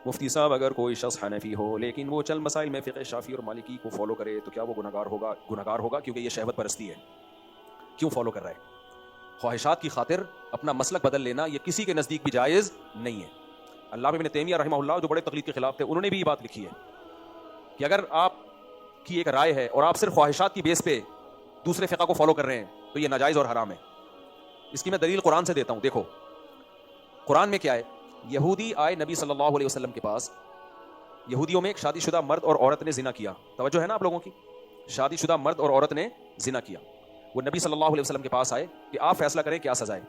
मुफ्ती साहब, अगर कोई शख्स हनफी हो लेकिन वो चल मसाइल में फ़िक़्ह शाफ़ी और मालिकी को फॉलो करे तो क्या वो गुनहगार होगा क्योंकि ये शहवत परस्ती है? क्यों फॉलो कर रहा है? ख्वाहिशात की खातिर अपना मसलक बदल लेना ये किसी के नज़दीक भी जायज़ नहीं है। अल्लामा इब्न तैमिया रहमहुल्लाह जो बड़े तक़लीद के खिलाफ थे, उन्होंने भी ये बात लिखी है कि अगर आपकी एक राय है और आप सिर्फ ख्वाहिशात की बेस पे दूसरे फ़िक़्ह को फॉलो कर रहे हैं तो ये नाजायज़ और हराम है। इसकी मैं दलील कुरान से देता हूँ। देखो कुरान में क्या है, यहूदी आए नबी सल्लल्लाहु अलैहि वसल्लम के पास। यहूदियों में एक शादीशुदा मर्द और औरत ने जिना किया। तवज्जो है ना आप लोगों की? शादीशुदा मर्द और औरत ने जिना किया। वो नबी सल्लल्लाहु अलैहि वसल्लम के पास आए कि आप फैसला करें क्या सजा है।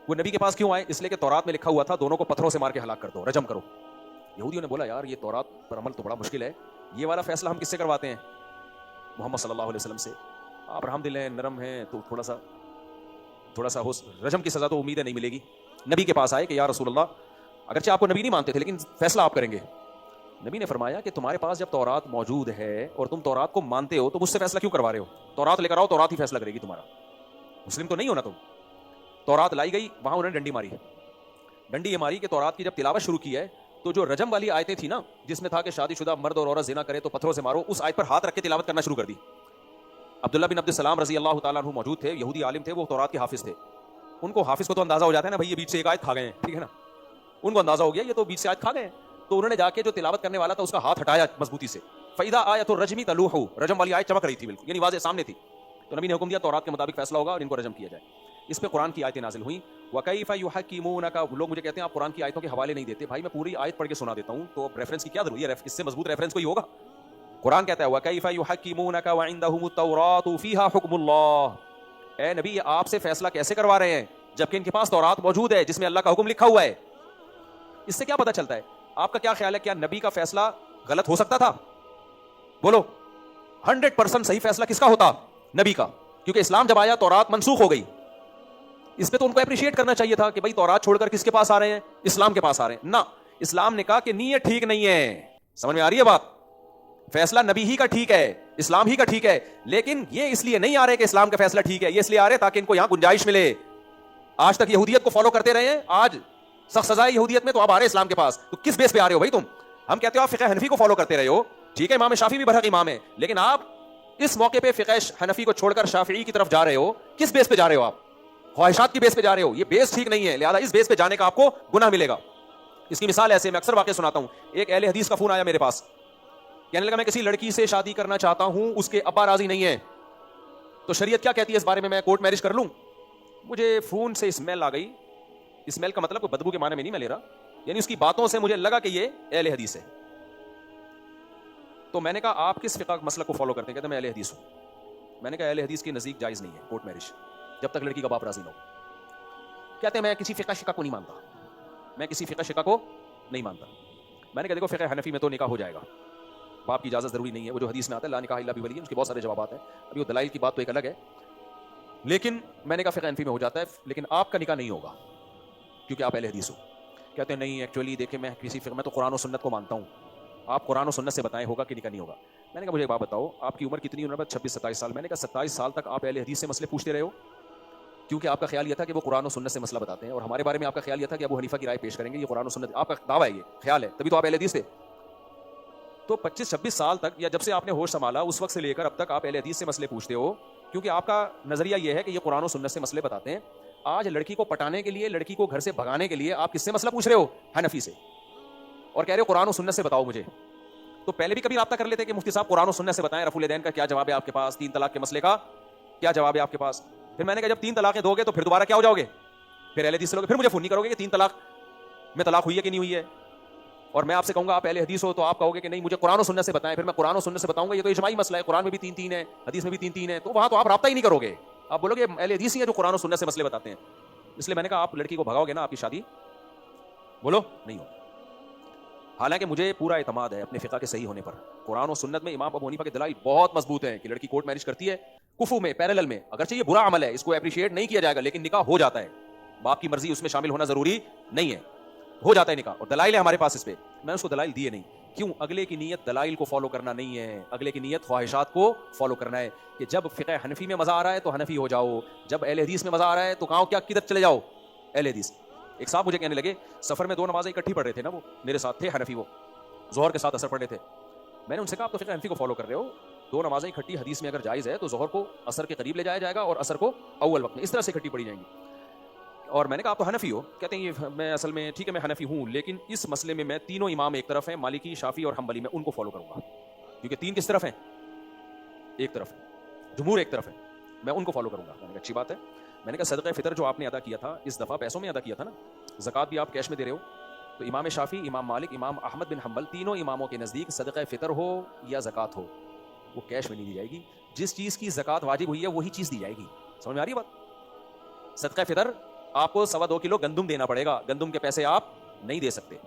वो नबी के पास क्यों आए? इसलिए कि तौरात में लिखा हुआ था दोनों को पत्थरों से मार के हलाक कर दो, रजम करो। यहूदियों ने बोला यार ये तौरात पर अमल तो बड़ा मुश्किल है, ये वाला फैसला हम किससे करवाते हैं? मोहम्मद सल्लल्लाहु अलैहि वसल्लम से। आप रहमदिल हैं, नरम हैं, तो थोड़ा सा हो, रजम की सजा तो उम्मीद है नहीं मिलेगी। नबी के पास आए कि या रसूलल्लाह, अगरचे आपको नबी नहीं मानते थे लेकिन फैसला आप करेंगे। नबी ने फरमाया कि तुम्हारे पास जब तौरात मौजूद है और तुम तौरात को मानते हो तो मुझसे फैसला क्यों करवा रहे हो? तौरात लेकर आओ, तौरात ही फैसला करेगी तुम्हारा। मुस्लिम तो नहीं हो ना तुम। तौरात लाई गई, वहां उन्होंने डंडी मारी। डंडी ये मारी कि तौरात की जब तिलावत शुरू की है तो जो रजम वाली आयतें थी ना, जिसमें था कि शादीशुदा मर्द और औरत जिना करे तो पत्थरों से मारो, उस आयत पर हाथ रख के तिलावत करना शुरू कर दी। अब्दुल्ला बिन अब्दुल सलाम रजी अल्लाह तआला अन्हु मौजूद थे, यहूदी आलिम थे, वो तौरात के हाफिज थे। उनको हाफिज को तो अंदाजा हो जाता है ना, भाई ये बीच से एक आयत खा गए हैं, ठीक है ना। उनको अंदाजा हो गया ये तो बीच से आयत खा गए हैं। तो उन्होंने जाके जो तिलावत करने वाला था उसका हाथ हटाया मजबूती से। फैदा आया तो रजमी तलूहु, रजम वाली आयत चमक रही थी बिल्कुल, यानी वाज़े सामने थी। तो नबी ने हुक्म दिया तौरात के मुताबिक फैसला होगा और इनको रजम किया जाए। इस पे कुरान की आयतें नाजिल हुई। वकैफ़ युहक्किमूनका, लोग मुझे कहते हैं आप कुरान की आयतों के हवाले नहीं देते। भाई मैं पूरी आयत पढ़ के सुना देता हूँ, तो रेफरेंस की क्या जरूरत है? इससे मजबूत रेफरेंस कोई होगा? कुरान कहता है वकैफ़ युहक्किमूनका व इंदहुमुत तौरातु फीहा हुक्मुल्लाह। ए नबी, आपसे फैसला कैसे करवा रहे हैं जबकि इनके पास तौरात मौजूद है जिसमें अल्लाह का हुक्म लिखा हुआ है? इससे क्या पता चलता है? आपका क्या ख्याल है, क्या नबी का फैसला गलत हो सकता था? बोलो। 100% सही फैसला किसका होता? नबी का। क्योंकि इस्लाम जब आया तौरात मनसूख हो गई। इस पे तो उनको अप्रिशिएट करना चाहिए था कि भाई तौरात छोड़कर किसके पास आ रहे हैं? इस्लाम के पास आ रहे हैं ना। इस्लाम ने कहा कि नीयत ठीक नहीं है। समझ में आ रही है बात? फैसला नबी ही का ठीक है, इस्लाम ही का ठीक है, लेकिन ये इसलिए नहीं आ रहे कि इस्लाम का फैसला ठीक है, ये इसलिए आ रहे ताकि इनको यहां गुंजाइश मिले। आज तक यहूदियत को फॉलो करते रहे हैं, आज सख्त सजा है यहूदियत में, तो आप आ रहे इस्लाम के पास। तो किस बेस पे आ रहे हो भाई तुम? हम कहते हो आप फ़िक़्ह हनफी को फॉलो करते रहे हो, ठीक है, इमाम शाफी भी बरहक इमाम है, लेकिन आप इस मौके पे फ़िक़्ह हनफी को छोड़कर शाफी की तरफ जा रहे हो। किस बेस पे जा रहे हो आप? ख्वाहिशात की बेस पे जा रहे हो। ये बेस ठीक नहीं है, लिहाजा इस बेस पे जाने का आपको गुनाह मिलेगा। इसकी मिसाल ऐसे, मैं अक्सर वाक़या सुनाता हूं। एक अहले हदीस का फोन आया मेरे पास, कहने लगा मैं किसी लड़की से शादी करना चाहता हूं, उसके अब्बा राजी नहीं है, तो शरीयत क्या कहती है इस बारे में, मैं कोर्ट मैरिज कर लूं? मुझे फोन से स्मेल आ गई। स्मेल का मतलब कोई बदबू के माने में नहीं मैं ले रहा, यानी उसकी बातों से मुझे लगा कि ये अहले हदीस है। तो मैंने कहा आप किस फ़िक़्ह मसलक को फॉलो करते हैं? कहते मैं अहले हदीस हूं। मैंने कहा अहले हदीस के नज़दीक जायज़ नहीं है कोर्ट मैरिज जब तक लड़की का बाप राजी ना हो। कहते हैं मैं किसी फ़िक़्ह शिक़्क़ा को नहीं मानता, मैं किसी फ़िक़्ह शिक़्क़ा को नहीं मानता। मैंने कहा देखो फ़िक़्ह हनफी में तो निकाह हो जाएगा, बाप की इजाज़त ज़रूरी नहीं है। वो जो हदीस में आता है ला निकाह इल्ला बिवली, उसके बहुत सारे जवाब हैं। अभी वो दलाइल की बात तो एक अलग है, लेकिन मैंने कहा फ़िक़्ह हनफी में हो जाता है, लेकिन आपका निकाह नहीं होगा क्योंकि आप अहले हदीस हो। कहते हैं नहीं एक्चुअली देखिए मैं किसी फ़िक़्ह में तो कुरान और सुन्नत को मानता हूँ, आप कुरान और सुन्नत से बताएं होगा कि निकाह नहीं होगा। मैंने कहा मुझे एक बात बताओ, आपकी उम्र कितनी उम्र? 26-27 साल। मैंने कहा 27 साल तक आप अहले हदीस से मसले पूछते रहे हो क्योंकि आपका ख्याल यह था कि वो कुरान और सुन्नत से मसला बताते हैं, और हमारे बारे में आपका ख्याल यह था कि अबू हनीफा की राय पेश करेंगे, ये कुरान और सुन्नत, आपका दावा है, ये ख्याल है, तभी तो आप अहले हदीस थे। तो 25-26 साल तक, या जब से आपने होश संभाला उस वक्त से लेकर अब तक आप अहले हदीस से मसले पूछते हो क्योंकि आपका नजरिया यह है कि ये कुरान और सुन्नत से मसले बताते हैं। आज लड़की को पटाने के लिए, लड़की को घर से भगाने के लिए आप किससे मसला पूछ रहे हो? हनफी से, और कह रहे हो कुरान और सुन्नत से बताओ मुझे। तो पहले भी कभी राब्ता कर लेते कि मुफ्ती साहब कुरान और सुन्नत से बताएं, रफुल यदैन का क्या जवाब है आपके पास, 3 तलाक के मसले का क्या जवाब है आपके पास? फिर मैंने कहा जब 3 तलाकें दोगे तो फिर दोबारा क्या हो जाओगे? फिर अहले हदीस से लोगे, फिर मुझे फोन नहीं करोगे कि 3 तलाक में तलाक हुई है कि नहीं हुई है, और मैं आपसे कहूंगा आप अहले हदीस हो तो आप कहोगे कि नहीं मुझे कुरान और सुन्नत से बताएं, फिर मैं कुरान और सुन्नत से बताऊंगा ये तो इजमाई मसला है, कुरान में भी 3-3 है, हदीस में भी 3-3 है, तो वहां तो आप राब्ता ही नहीं करोगे, आप बोलोगे अहले हदीस ही है जो कुरान और सुन्नत से मसले बताते हैं। इसलिए मैंने कहा आप लड़की को भगाओगे ना, आपकी शादी बोलो नहीं हो। हालांकि मुझे पूरा एतमाद है अपने फ़िक़्ह के सही होने पर। कुरान और सुन्नत में इमाम अबू हनीफा के दलाइल बहुत मजबूत हैं कि लड़की कोर्ट मैरिज करती है कुफू में, पैरेलल में, अगरचे ये बुरा अमल है, इसको अप्रिशिएट नहीं किया जाएगा, लेकिन निकाह हो जाता है। बाप की मर्जी उसमें शामिल होना जरूरी नहीं है, हो जाता है निकाह, और दलाइल है हमारे पास इस पे। मैंने उसको दलाइल दिए नहीं, क्यों? अगले की नीयत दलाइल को फॉलो करना नहीं है, अगले की नीयत ख्वाहिशात को फॉलो करना है कि जब फ़िक़्ह हनफी में मजा आ रहा है तो हनफी हो जाओ, जब अहले हदीस में मजा आ रहा है तो कहाँ क्या किधर चले जाओ? अहले हदीस। एक साहब मुझे कहने लगे सफर में 2 नमाजें इकट्ठी पढ़ रहे थे ना, वो मेरे साथ थे हनफी, वो जोहर के साथ असर पढ़ रहे थे। मैंने उनसे कहा आप तो फिक्र हनफी को फॉलो कर रहे हो, 2 नमाजें इकट्ठी हदीस में अगर जायज़ है तो जोहर को असर के करीब ले जाया जाएगा और असर को अव्वल वक्त में, इस तरह से इकट्ठी पढ़ी जाएंगी। और मैंने कहा आप तो हनफी हो, कहते हैं ये मैं असल में ठीक है मैं हनफी हूँ, लेकिन इस मसले में मैं तीनों इमाम एक तरफ हैं, मालिकी, शाफी और हम्बली, मैं उनको फॉलो करूंगा। क्योंकि 3 किस तरफ हैं? एक तरफ, जमहूर एक तरफ है, मैं उनको फॉलो करूंगा। मैंने कहा अच्छी बात है। मैंने कहा सदक़े फ़ितर जो आपने अदा किया था, इस दफ़ा पैसों में अदा किया था ना, ज़कात भी आप कैश में दे रहे हो, तो इमाम शाफी, इमाम मालिक, इमाम अहमद बिन हम्बल, तीनों इमामों के नज़दीक सदक़े फ़ितर हो या ज़कात हो, वो कैश में नहीं दी जाएगी। जिस चीज़ की ज़कात वाजिब हुई है वही चीज़ दी जाएगी। समझ में आ रही है बात? सदक़े फ़ितर आपको 2.25 किलो गंदुम देना पड़ेगा, गंदुम के पैसे आप नहीं दे सकते।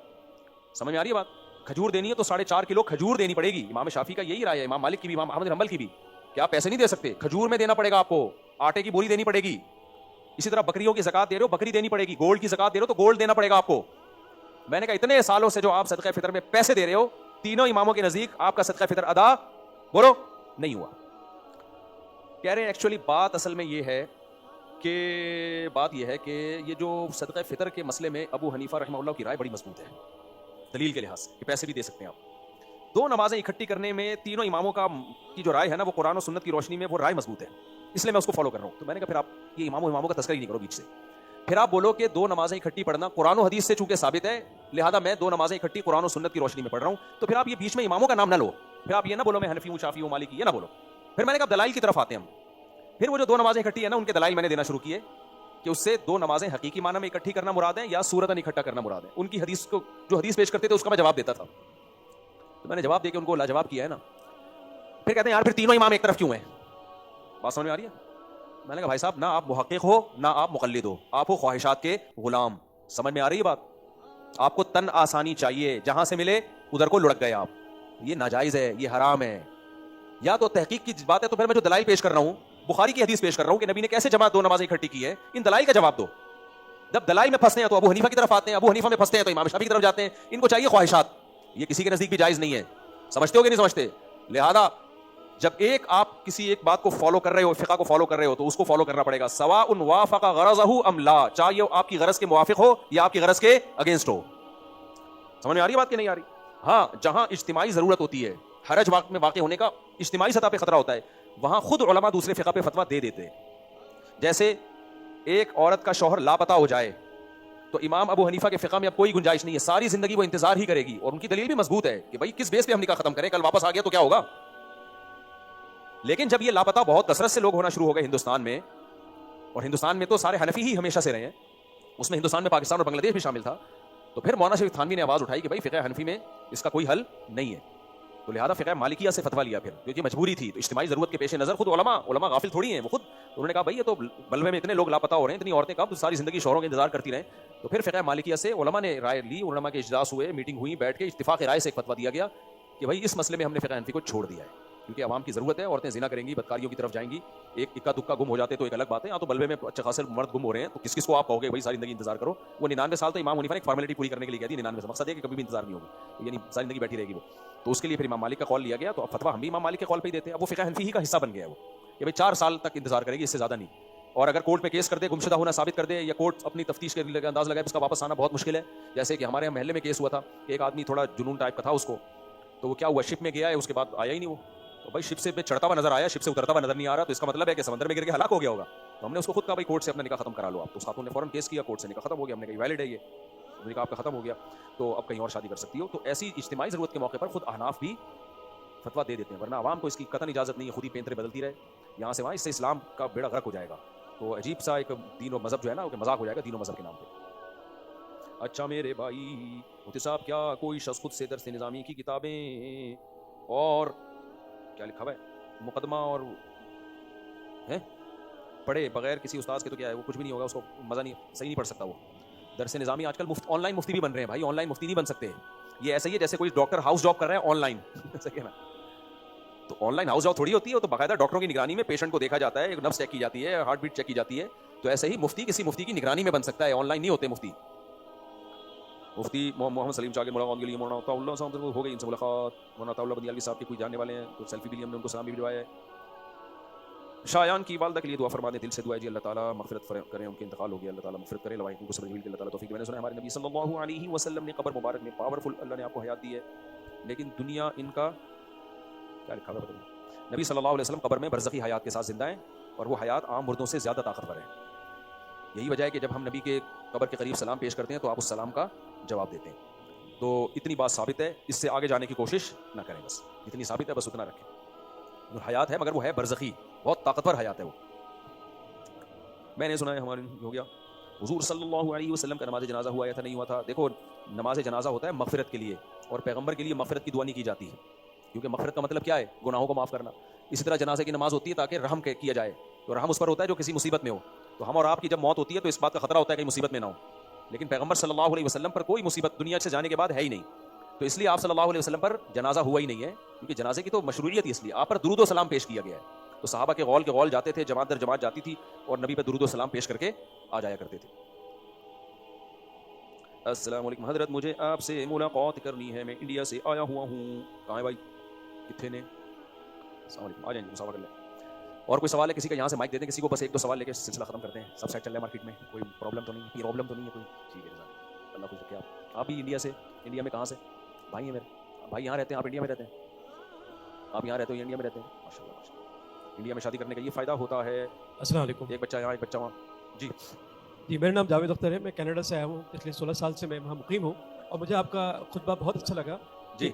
समझ में आ रही है बात? खजूर देनी है तो 4.5 किलो खजूर देनी पड़ेगी। इमाम शाफी का यही राय है, इमाम मालिक की भी, इमाम अहमद बिन हम्बल की भी, कि आप पैसे नहीं दे सकते, खजूर में देना पड़ेगा आपको, आटे की बोरी देनी पड़ेगी। इसी तरह बकरियों की ज़कात दे रहे हो, बकरी देनी पड़ेगी, गोल्ड की ज़कात दे रहे हो तो गोल्ड देना पड़ेगा आपको। मैंने कहा इतने सालों से जो आप सदक़े फ़ितर में पैसे दे रहे हो, तीनों इमामों के नज़दीक आपका सदक़े फ़ितर अदा बोलो नहीं हुआ। कह रहे हैं एक्चुअली बात असल में ये है कि ये जो सदक़े फ़ितर के मसले में अबू हनीफा रहमतुल्लाह की राय बड़ी मजबूत है दलील के लिहाज से, कि पैसे भी दे सकते हैं आप। 2 नमाजें इकट्ठी करने में तीनों इमामों की जो राय है ना, वो कुरान और सुन्नत की रोशनी में वो राय मजबूत है, इसलिए मैं उसको फॉलो कर रहा हूँ। तो मैंने कहा फिर आप ये इमामों का तस्करी नहीं करो बीच से, फिर आप बोलो कि 2 नमाजें इकट्ठी पढ़ना कुरान और हदीस से चूंकि साबित है, लिहाजा मैं 2 नमाजें इकट्ठी कुरान और सुन्नत की रोशनी में पढ़ रहा हूँ, तो फिर आप ये बीच में इमामों का नाम ना लो, फिर आप ये ना बोलो मैं हनफी हूँ, शाफी हूँ, मालिकी, ये ना बोलो। फिर मैंने कहा दलाइल की तरफ आते हैं हम। फिर वो जो 2 नमाजें इकट्ठी है ना, उनके दलाइल मैंने देना शुरू किए कि उससे 2 नमाजें हकीकी माना में इकट्ठी करना मुराद है या सूरतन इकट्ठा करना मुराद है। उनकी हदीस को जो हदीस पेश करते थे उसका मैं जवाब देता था, तो मैंने जवाब देके उनको लाजवाब किया है ना। फिर कहते हैं यार फिर तीनों इमाम एक तरफ क्यों हैं? बात समझ में आ रही है? मैंने कहा भाई साहब ना आप मुहक्किक हो ना आप मुक़ल्लिद हो, आप हो ख्वाहिशात के गुलाम। समझ में आ रही है बात? आपको तन आसानी चाहिए, जहां से मिले उधर को लुढ़क गए आप, ये नाजायज है, ये हराम है। या तो तहकीक की बात है तो फिर मैं जो दलाइल पेश कर रहा हूं, बुखारी की हदीस पेश कर रहा हूं कि नबी ने कैसे जमा 2 नमाजें इकट्ठी की है, इन दलाइल का जवाब दो। जब दलाइल में फंसते हैं तो अबू हनीफा की तरफ आते हैं, अबू हनीफा में फंसते हैं तो इमाम शाफी की तरफ जाते हैं। इनको चाहिए ख्वाहिशात, ये किसी के नजदीक भी जायज नहीं है। समझते हो कि नहीं समझते? लिहाजा जब आप किसी एक बात को फॉलो कर रहे हो, फिक़ा को फॉलो कर रहे हो, तो उसको फॉलो करना पड़ेगा, सवाउन वाफ़क़ा गरज़हु अम ला, चाहे आपकी गरज के मुवाफिक हो या आपकी गरज के अगेंस्ट हो। समझ में आ रही है बात कि नहीं आ रही? हाँ, जहां इज्तिमाई जरूरत होती है, हरज में वाक़ होने का इज्तिमाई सतह पे खतरा होता है, वहां खुद उलमा दूसरे फिक़ा पे फतवा दे देते हैं। जैसे एक औरत का शौहर लापता हो जाए तो इमाम अबू हनीफा के फिक़ा में अब कोई गुंजाइश नहीं है, सारी जिंदगी वो इंतजार ही करेगी, और उनकी दलील भी मजबूत है कि भाई किस बेस पे हम निकाह खत्म करें, कल वापस आ गया तो क्या होगा। लेकिन जब ये लापता बहुत कसरत से लोग होना शुरू हो गए हिंदुस्तान में, और हिंदुस्तान में तो सारे हनफी ही हमेशा से रहे हैं, उसमें हिंदुस्तान में पाकिस्तान और बांग्लादेश भी शामिल था, तो फिर मौलाना शरीफ थानवी ने आवाज़ उठाई कि भाई फ़िक़ह हनफी में इसका कोई हल नहीं है। तो लिहाजा फ़िक़ह मालिकिया से फतवा लिया फिर, क्योंकि मजबूरी थी। तो इज्तिमाई ज़रूरत के पेश नज़र खुद उलमा गाफिल थोड़ी हैं, वो खुद उन्होंने कहा भाई ये तो बल्वे में इतने लोग लापता हो रहे हैं, इतनी औरतें कब सारी ज़िंदगी शौहरों का इंतजार करती रहें। तो फिर फ़िक़ह मालिकिया से उलमा ने राय ली, उलमा के इजलास हुए, मीटिंग हुई, बैठ के इत्तिफ़ाक़ राय से एक फतवा दिया गया कि भाई इस मसले में हमने फ़िक़ह हनफी को छोड़ दिया है, क्योंकि आवाम की ज़रूरत है, औरतें ज़िना करेंगी, बदकारियों की तरफ जाएंगी, एक इक्का दुक्का गुम हो जाते तो एक अलग बात है, यहाँ तो बल्वे में अच्छे खासे मर्द गुम हो रहे हैं, तो किस को आप कहोगे भाई सारी ज़िंदगी इंतजार करो। वो 99 साल तो इमाम हनीफा ने एक फॉर्मेलिटी पूरी करने के लिए कह दी, 99 मकसद है कि कभी भी इंतजार नहीं होगी, तो यानी सारी ज़िंदगी बैठी रहेगी वो। तो उसके लिए फिर इमाम मालिक का कॉल लिया गया, तो अब फतवा हम भी इमाम मालिक के कॉल पे ही देते हैं। अब वो फ़िक़ह हनफी ही का हिस्सा बन गया है वो, कि भाई 4 साल तक इंतजार करेगी, इससे ज़्यादा नहीं। और अगर कोर्ट में केस कर दे, गुमशुदा होना साबित कर दे, या कोर्ट अपनी तफ्तीश के अंदाज लगाए, उसका वापस आना बहुत मुश्किल है। जैसे कि हमारे महल्ले में केस हुआ था कि एक आदमी थोड़ा जुनून टाइप का था उसको, तो वो क्या हुआ, शिप में गया है, उसके बाद आया ही नहीं वो। तो भाई शिप से चढ़ता हुआ नजर आया, शिप से उतरता हुआ नजर नहीं आ रहा, तो इसका मतलब है कि समंदर में गिर के हलाक हो गया होगा। तो हमने उसको खुद कहा भाई कोर्ट से अपना निकाह खत्म करा लो आप। तो उस खातून ने फौरन केस किया, कोर्ट से निकाह खत्म हो गया। हमने कहा वैलिड है ये, निकाह आपका खत्म हो गया, तो अब कहीं और शादी कर सकती हो। तो ऐसी इज्तिमाई ज़रूरत के मौके पर खुद अहनाफ भी फतवा दे देते हैं, वरना आवाम को इसकी कतई इजाज़त नहीं है, खुद ही पेंतरे बदलती रहे यहाँ से वहाँ, इससे इस्लाम का बेड़ा गर्क हो जाएगा। तो अजीब सा एक दीन और मज़हब जो है ना, वो मजाक हो जाएगा दीन और मज़हब के नाम पे। अच्छा मेरे भाई मुफ्ती साहब, क्या कोई शख्स खुद से दर्स निज़ामी की किताबें और क्या लिखा हुआ है मुकदमा और है पढ़े बगैर किसी उस्ताद के, तो क्या है वो कुछ भी नहीं होगा, उसको मज़ा नहीं, सही नहीं पढ़ सकता वो। दरस निज़ामी आजकल ऑनलाइन मुफ्ती भी बन रहे हैं भाई, ऑनलाइन मुफ्ती नहीं बन सकते। ये ऐसा ही है जैसे कोई डॉक्टर हाउस जॉब कर रहा है ऑनलाइन सही है ना, तो ऑनलाइन हाउस जॉब थोड़ी होती है, वो तो बाकायदा डॉक्टरों की निगरानी में पेशेंट को देखा जाता है, एक नब्ज़ चेक की जाती है, हार्ट बीट चेक की जाती है। तो ऐसे ही मुफ्ती किसी मुफ्ती की निगरानी में बन सकता है, ऑनलाइन नहीं होते मुफ्ती। मुफ्ती मोहम्मद सलीम शाह के मुलाकात के लिए मौलाना साहब हो गई, इनसे मुलाकात। मौलाना बदियालवी साहब के कोई जानने वाले हैं तो सेल्फी भी लिए हमने, उनको सलाम भी भिजवाया है। शायान की वालदा के लिए दुआ फरमा दें, दिल से दुआ है जी अल्लाह ताला मग़फ़िरत करें, उनके इंतकाल हो गया, अल्लाह ताला मग़फ़िरत करे, लवाहिक़ को सब्र जमील के अल्लाह ताला तौफ़ीक। मैंने सुना है हमारे नबी सल्लल्लाहु अलैहि वसल्लम ने कब्र मुबारक में पावरफुल अल्लाह ने आपको हयात दी है, लेकिन दुनिया इनका क्या लिखा हुआ है बताइए। नबी सल्लल्लाहु अलैहि वसल्लम कब्र में बरज़ख़ी हयात के साथ ज़िंदा हैं और वो हयात आम मुर्दों से ज़्यादा ताकतवर है। यही वजह है कि जब हम नबी के कब्र के करीब सलाम पेश करते हैं तो आप उस सलाम का जवाब देते हैं। तो इतनी बात साबित है, इससे आगे जाने की कोशिश ना करें, बस इतनी साबित है, बस उतना रखें। हयात है मगर वो है बरज़ख़ी, बहुत ताकतवर हयात है वो। मैंने सुना है हमारे हो गया हुजूर सल्लल्लाहु अलैहि वसल्लम का नमाज जनाजा हुआ या था नहीं हुआ था। देखो नमाज जनाजा होता है मग़फ़िरत के लिए और पैगंबर के लिए मग़फ़िरत की दुआ नहीं की जाती है, क्योंकि मग़फ़िरत का मतलब क्या है, गुनाहों को माफ़ करना। इसी तरह जनाजे की नमाज होती है ताकि रहम किया जाए, तो रहम उस पर होता है जो किसी मुसीबत में हो। तो हम और आपकी जब मौत होती है तो इस बात का खतरा होता है कि मुसीबत में ना हो, लेकिन पैगंबर सल्लल्लाहु अलैहि वसल्लम पर कोई मुसीबत दुनिया से जाने के बाद है ही नहीं, तो इसलिए आप सल्लल्लाहु अलैहि वसल्लम पर जनाजा हुआ ही नहीं है, क्योंकि जनाजे की तो मशरूइयत ही इसलिए आप पर दुरूद व सलाम पेश किया गया है। तो सहाबा के गौल जाते थे, जमात दर जमात जाती थी और नबी पे दुरूद व सलाम पेश करके आ जाया करते थे। अस्सलाम वालेकुम हज़रत, मुझे आपसे मुलाकात करनी है, मैं इंडिया से आया हुआ हूँ। कहाँ है भाई, कितने ने? अस्सलाम वालेकुम, आ जाएंगे, मुसाफा कर लें। और कोई सवाल है किसी का, यहाँ से माइक देते हैं किसी को, बस एक दो सवाल लेके सिलसिला खत्म करते हैं। सब सेट चल रहा है मार्केट में, कोई प्रॉब्लम तो नहीं है? प्रॉब्लम तो नहीं है कोई? ठीक है सर, अल्लाह खुश रखे। आप भी इंडिया से? इंडिया में कहाँ से भाई हैं मेरे? भाई यहाँ रहते हैं, आप इंडिया में रहते हैं? आप यहाँ रहते हो, इंडिया में रहते हैं? माशाल्लाह माशाल्लाह। इंडिया में शादी करने का ये फ़ायदा होता है। अस्सलाम वालेकुम। एक बच्चा यहाँ, एक बच्चा वहाँ। जी जी, मेरा नाम जावेद अख्तर है, मैं कनाडा से आया हूँ, पिछले 16 साल से मैं वहाँ मुकीम हूँ और मुझे आपका खुतबा बहुत अच्छा लगा जी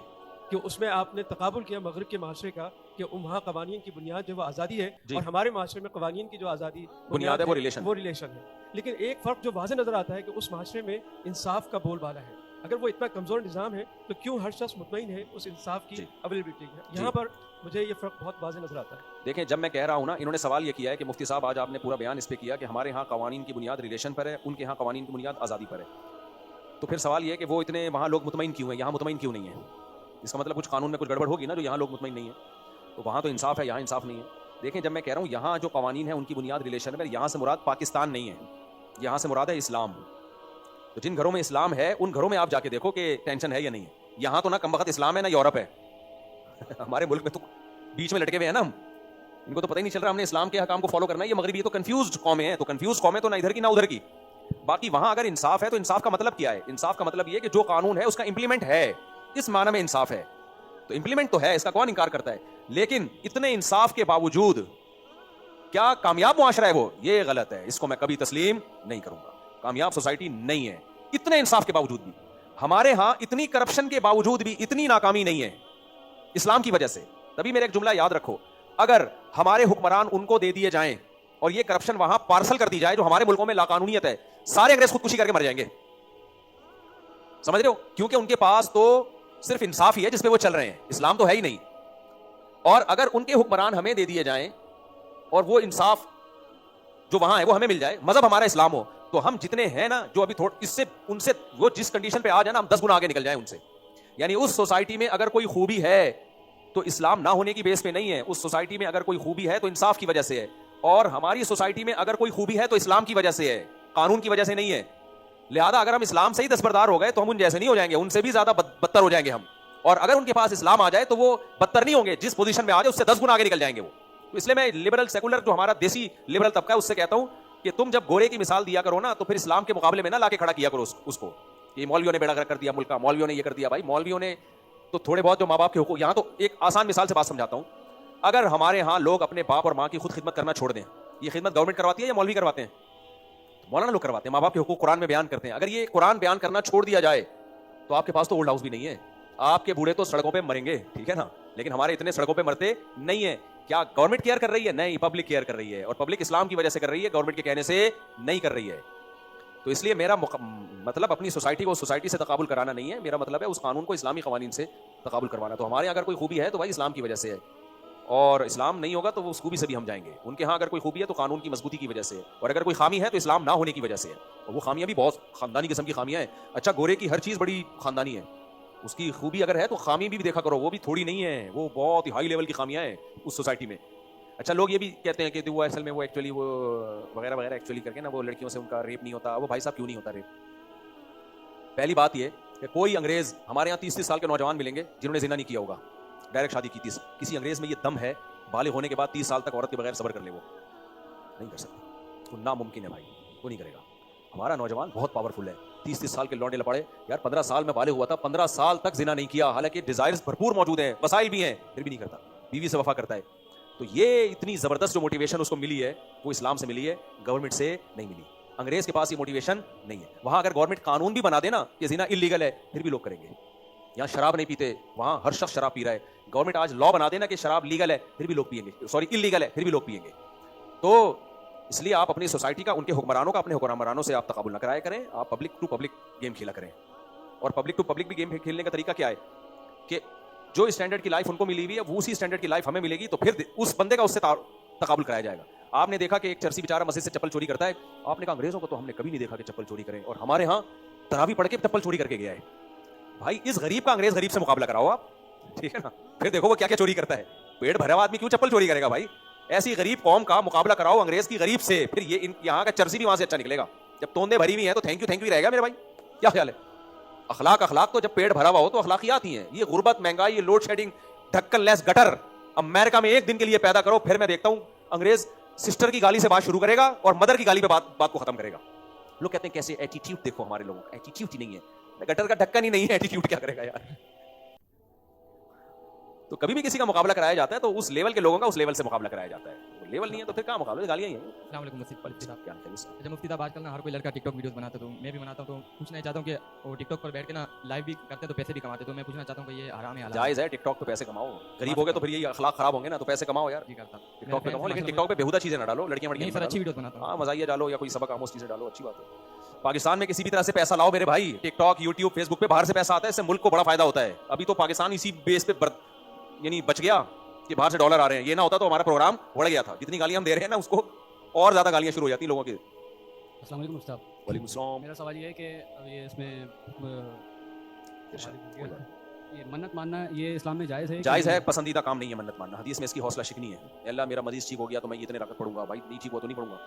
कि उसमें आपने तकाबुल किया मगरिब के माशरे का कि वहाँ कवानीन की बुनियाद जो वो आज़ादी है जी। और हमारे माशरे में कवानीन की जो आज़ादी बुनियाद है वो रिलेशन है। लेकिन एक फ़र्क जो वाज़े नज़र आता है कि उस माशरे में इंसाफ का बोलबाला है। अगर वो इतना कमज़ोर निज़ाम है तो क्यों हर शख्स मुतमईन है उस इंसाफ की अवेलेबिलिटी है? यहाँ पर मुझे ये फ़र्क बहुत वाज़े नज़र आता है। देखें, जब मैं कह रहा हूँ ना, इन्होंने सवाल ये किया है कि मुफ्ती साहब आज आपने पूरा बयान इस पे किया कि हमारे यहाँ कवानीन की बुनियाद रिलेशन पर है, उनके यहाँ कवानीन की बुनियाद आज़ादी पर है। तो फिर सवाल ये है कि वो इतने वहाँ लोग मुतमईन क्यों हैं, यहाँ मुतमईन क्यों नहीं है? इसका मतलब कुछ कानून में कुछ गड़बड़ होगी ना, जो यहाँ लोग मुतमईन नहीं है। तो वहाँ तो इंसाफ है, यहाँ इंसाफ नहीं है। देखें, जब मैं कह रहा हूँ यहाँ जो कवानीन है उनकी बुनियाद रिलेशन पर, यहाँ से मुराद पाकिस्तान नहीं है, यहाँ से मुराद है इस्लाम। तो जिन घरों में इस्लाम है उन घरों में आप जाके देखो कि टेंशन है या नहीं है। यहाँ तो ना कमबख्त इस्लाम है ना यूरोप है। हमारे मुल्क में तो बीच में लटके हुए हैं ना हम, इनको तो पता ही नहीं चल रहा हमने इस्लाम के हकाम को फॉलो करना है। ये मगरिबी, ये तो कंफ्यूज्ड कौमें हैं, तो कंफ्यूज कौमें तो ना इधर की ना उधर की। बाकी वहां अगर इंसाफ है तो इंसाफ का मतलब क्या है? इंसाफ का मतलब ये कि जो कानून है उसका इंप्लीमेंट है, इस माना में इंसाफ है। तो इंप्लीमेंट तो है, इसका कौन इनकार करता है? लेकिन इतने इंसाफ के बावजूद क्या कामयाब मुआशरा है वो? ये गलत है, इसको मैं कभी तस्लीम नहीं करूंगा। कामयाब सोसाइटी नहीं है, इतने इंसाफ के बावजूद भी। हमारे यहां इतनी करप्शन के बावजूद भी इतनी नाकामी नहीं है इस्लाम की वजह से। तभी मेरा एक जुमला याद रखो, अगर हमारे हुक्मरान उनको दे दिए जाएं और ये करप्शन वहां पार्सल कर दी जाए जो हमारे मुल्कों में लाकानूनियत है, सारे अंग्रेज खुदकुशी करके मर जाएंगे। समझ रहे हो? क्योंकि उनके पास तो सिर्फ इंसाफ ही है जिसपे वो चल रहे हैं, इस्लाम तो है ही नहीं। और अगर उनके हुक्मरान हमें दे दिए जाएं और वो इंसाफ जो वहां है वो हमें मिल जाए, मजहब हमारा इस्लाम हो, तो हम जितने हैं ना, जो अभी थोड़ा इससे उनसे वो जिस कंडीशन पे आ जाए ना, हम 10 गुना आगे निकल जाएं उनसे। यानी उस सोसाइटी में अगर कोई खूबी है तो इस्लाम ना होने की बेस पे नहीं है। उस सोसाइटी में अगर कोई खूबी है तो इंसाफ की वजह से है, और हमारी सोसाइटी में अगर कोई खूबी है तो इस्लाम की वजह से है, कानून की वजह से नहीं है। लिहाजा अगर हम इस्लाम से ही दस्तबरदार हो गए तो हम उन जैसे नहीं हो जाएंगे, उनसे भी ज्यादा बदतर हो जाएंगे हम। और अगर उनके पास इस्लाम आ जाए तो वो बदतर नहीं होंगे, जिस पोजीशन में आ जाए उससे 10 गुना आगे निकल जाएंगे वो। तो इसलिए मैं लिबरल सेकुलर जो हमारा देसी लिबरल तबका है उससे कहता हूं कि तुम जब गोरे की मिसाल दिया करो ना, तो फिर इस्लाम के मुकाबले में ना लाके खड़ा किया करो उसको कि मौलवियों ने बेड़ा गर्क कर दिया मुल्क का, मौलवियों ने ये कर दिया। भाई मौलवियों ने तो थोड़े बहुत जो माँ बाप के हुकूक, यहाँ तो एक आसान मिसाल से बात समझाता हूँ। अगर हमारे यहाँ लोग अपने बाप और माँ की खुद खिदमत करना छोड़ दें, ये खिदमत गवर्नमेंट करवाती है या मौलवी करवाते हैं? मौलाना लोग करवाते हैं। माँ बाप के हुकूक कुरान में बयान करते हैं। अगर ये कुरान बयान करना छोड़ दिया जाए तो आपके पास तो ओल्ड हाउस भी नहीं है, आपके बूढ़े तो सड़कों पे मरेंगे, ठीक है ना। लेकिन हमारे इतने सड़कों पे मरते नहीं है। क्या गवर्नमेंट केयर कर रही है? नहीं, पब्लिक केयर कर रही है, और पब्लिक इस्लाम की वजह से कर रही है, गवर्नमेंट के कहने से नहीं कर रही है। तो इसलिए मेरा मतलब अपनी सोसाइटी को सोसाइटी से तकाबुल कराना नहीं है, मेरा मतलब है उस कानून को इस्लामी कवानीन से तकाबुल करवाना। तो हमारे यहाँ अगर कोई खूबी है तो भाई इस्लाम की वजह से है, और इस्लाम नहीं होगा तो वो उस खूबी से भी हम जाएंगे। उनके यहाँ अगर कोई खूबी है तो कानून की मजबूती की वजह से है, और अगर कोई खामी है तो इस्लाम ना होने की वजह से है। और वो खामियां भी बहुत खानदानी किस्म की खामियां हैं। अच्छा, गोरे की हर चीज़ बड़ी खानदानी है, उसकी खूबी अगर है तो खामी भी देखा करो, वो भी थोड़ी नहीं है, वो बहुत ही हाई लेवल की खामियां हैं उस सोसाइटी में। अच्छा, लोग ये भी कहते हैं कि वो असल में वो एक्चुअली वो वगैरह वगैरह एक्चुअली करके ना वो लड़कियों से उनका रेप नहीं होता। वो भाई साहब क्यों नहीं होता रेप? पहली बात ये कि कोई अंग्रेज हमारे यहाँ 30-30 साल के नौजवान मिलेंगे जिन्होंने जिना नहीं किया होगा, डायरेक्ट शादी की थी। किसी अंग्रेज में ये दम है बालिग होने के बाद 30 साल तक औरत के बगैर सब्र कर ले, वो नहीं कर सकते, वो नामुमकिन है भाई, वो नहीं करेगा। हमारा नौजवान बहुत पावरफुल है, 30-30 साल के लौंडे लपड़े, यार 15 साल में बालिग हुआ था, 15 साल तक जिना नहीं किया, हालांकि डिजायर्स भरपूर मौजूद हैं, वसाइल भी हैं, फिर भी नहीं करता, बीवी से वफा करता है। तो ये इतनी जबरदस्त जो मोटिवेशन उसको मिली है वो इस्लाम से मिली है, गवर्नमेंट से नहीं मिली। अंग्रेज के पास ये मोटिवेशन नहीं है। वहां अगर गवर्नमेंट कानून भी बना देना कि जिना इलीगल है, फिर भी लोग करेंगे। यहाँ शराब नहीं पीते, वहां हर शख्स शराब पी रहा है। गवर्नमेंट आज लॉ बना देना कि शराब लीगल है, फिर भी लोग पिएंगे, सॉरी इलीगल है, फिर भी लोग पिएंगे। तो इसलिए आप अपनी सोसाइटी का, उनके हुक्मरानों का अपने हुक्मरानों से आप तकाबुल न कराया करें, आप पब्लिक टू पब्लिक गेम खेला करें। और पब्लिक टू पब्लिक भी गेम खेलने का तरीका क्या है कि जो स्टैंडर्ड की लाइफ उनको मिली हुई है वो उसी स्टैंडर्ड की लाइफ हमें मिलेगी, तो फिर उस बंदे का उससे तकाबुल कराया जाएगा। आपने देखा कि एक चर्सी बेचारा मस्जिद से चप्पल चोरी करता है, आपने कहा अंग्रेजों को तो हमने कभी नहीं देखा कि चप्पल चोरी करें, और हमारे यहाँ तरावी पढ़ के चप्पल चोरी करके गया है। भाई इस गरीब का अंग्रेज गरीब से मुकाबला कराओ आप, ठीक है ना, फिर देखो वो क्या क्या चोरी करता है। पेट भरा हुआ आदमी क्यों चप्पल चोरी करेगा भाई? ऐसी गरीब कौम का मुकाबला कराओ अंग्रेज की गरीब से, फिर ये यहाँ का चर्सी भी वहां से अच्छा निकलेगा। जब तोंदे भरी हुई है तो थैंक यू ही रहेगा मेरे भाई, क्या ख्याल है? अखलाक तो जब पेट भरा हुआ हो तो अखलाकियात ही हैं। ये गुर्बत, महंगाई, ये लोड शेडिंग, ढक्कन लेस गटर अमेरिका में एक दिन के लिए पैदा करो, फिर मैं देखता हूं अंग्रेज सिस्टर की गाली से बात शुरू करेगा और मदर की गाली पे बात को खत्म करेगा। लोग कहते हैं कैसे एटीट्यूड, देखो हमारे लोगों का एटीट्यूड ही नहीं है, गटर का ढक्कन ही नहीं है, एटीट्यूड क्या करेगा यार? तो कभी भी किसी का मुकाबला कराया जाता है तो उस लेवल के लोगों का उस लेवल से मुकाबला कराया जाता है। लेवल नहीं है तो फिर क्या मुकाबला, गालियां ही हैं। अस्सलाम वालेकुम मुफ्ती साहब। क्या ख्याल है? अच्छा मुफ्ती साहब, आजकल ना हर कोई लड़का टिकटॉक वीडियोस बनाता है, तो मैं भी बनाता हूं, तो पूछना चाहता हूं कि वो टिकटॉक पर बैठ के ना लाइव भी करते हैं तो पैसे भी कमाते हैं, तो मैं पूछना चाहता हूं कि ये हराम है हलाल? जायज है, टिकटॉक पे पैसे कमाओ, गरीब हो गए तो फिर यही अखलाक खराब होंगे ना, तो पैसे कमाओ यार, जी करता टिकटॉक पे कमाओ, लेकिन टिकटॉक पे बेहुदा चीजें ना डालो, लड़कियां नहीं सर, अच्छी वीडियोस बनाता हूं। हाँ मजाइया डालो या कोई सबक आमोज चीजें डालो, अच्छी बात है। पाकिस्तान में किसी भी तरह से पैसा लाओ मेरे भाई, टिकटॉक, यूट्यूब, फेसबुक पे बाहर से पैसा आता है, इससे मुल्क को बड़ा फायदा होता है। अभी तो पाकिस्तान इसी बेस पे यानी बच गया कि बाहर से डॉलर आ रहे हैं, ये ना होता तो हमारा प्रोग्राम बढ़ गया था। जितनी गालियां हम दे रहे हैं ना, उसको और ज्यादा गालियां शुरू हो जाती लोगों की। अस्सलाम वालेकुम मुफ्ती साहब। वालेकुम सलाम। मेरा सवाल ये है कि ये इसमें ये मन्नत मानना ये इस्लाम में जायज़ है? जायज़ है, पसंदीदा काम नहीं है मन्नत मानना। हदीस में इसकी हौसला शिकनी है, अल्लाह मेरा मरीज ठीक हो गया तो मैं इतने रकत पढ़ूंगा, भाई नहीं ठीक हो तो नहीं पढ़ूंगा,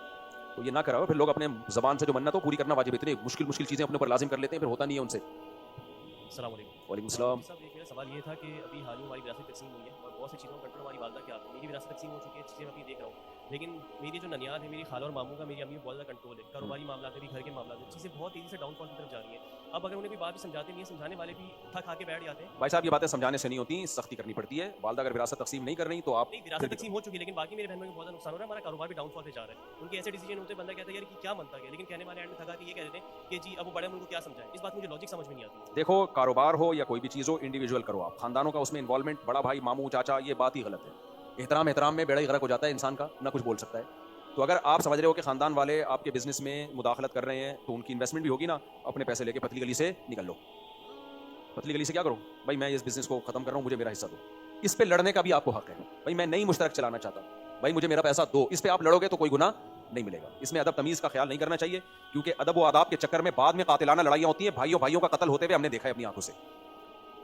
तो ये ना कराओ। फिर लोग अपने जबान से जो मन्नत हो पूरी करना वाजिब, इतनी मुश्किल चीजें अपने ऊपर लाजिम कर लेते हैं, फिर होता नहीं है उनसे। अस्सलाम वालेकुम। वालेकुम सलाम। साहब एक मेरा सवाल ये था कि अभी हाल ही में हमारी विरासत तकसीम हुई है और बहुत सी चीज़ों का कंट्रोल हमारी वालदा के हाथ में, मेरी विरासत तकसीम हो चुकी है, चीज़ें मैं अभी देख रहा हूँ, लेकिन मेरी जो ननियाल है, मेरी खाला और मामू का मेरी अम्मी बहुत ज़्यादा कंट्रोल है, कारोबारी मामला है, भी घर के मामला है, चीज़ें बहुत तेज़ी से डाउनफॉल की तरफ जा रही हैं। अब अगर उन्हें भी बात भी समझाते नहीं है, समझाने वाले भी थक खा के बैठ जाते हैं। भाई साहब ये बातें समझाने से नहीं होती, सख्ती करनी पड़ती है। वालदा अगर विरासत तकसीम नहीं कर रही तो आप नहीं, विरासत तकसीम हो चुकी है, लेकिन बाकी मेरे बहनों को बहुत नुकसान हो रहा है, हमारा कारोबार भी डाउनफॉल पे जा रहा है। उनके ऐसे डिसीजन होते हैं, बंदा कहता है यार कि क्या मनता है, लेकिन कहने वाले एंड में थका के ये कह देते हैं कि जी अब वो बड़े मुल्क को क्या समझाएं। इस बात मुझे लॉजिक समझ में नहीं आती। देखो, कारोबार हो या कोई भी चीज़ हो, इंडिविजुअल करो आप, खानदानों का उसमें इन्वॉल्वमेंट, बड़ा भाई, मामू, चाचा, ये बात ही गलत है। एहतराम में बेड़ा ही गरक हो जाता है इंसान का, ना कुछ बोल सकता है। तो अगर आप समझ रहे हो कि खानदान वाले आपके बिजनेस में मुदाखलत कर रहे हैं तो उनकी इन्वेस्टमेंट भी होगी ना, अपने पैसे लेके पतली गली से निकल लो। पतली गली से क्या करूं भाई, मैं इस बिजनेस को खत्म कर रहा हूं, मुझे मेरा हिस्सा दो। इस पे लड़ने का भी आपको हक है भाई, मैं नई मुश्तरक चलाना चाहता, भाई मुझे मेरा पैसा दो। इस पे आप लड़ोगे तो कोई गुनाह नहीं मिलेगा। इसमें अदब तमीज़ का ख्याल नहीं करना चाहिए, क्योंकि अदब व आदाब के चक्कर में बाद में कातिलाना लड़ाइयाँ होती हैं, भाइयों का कत्ल होते हुए हमने देखा है अपनी आंखों से।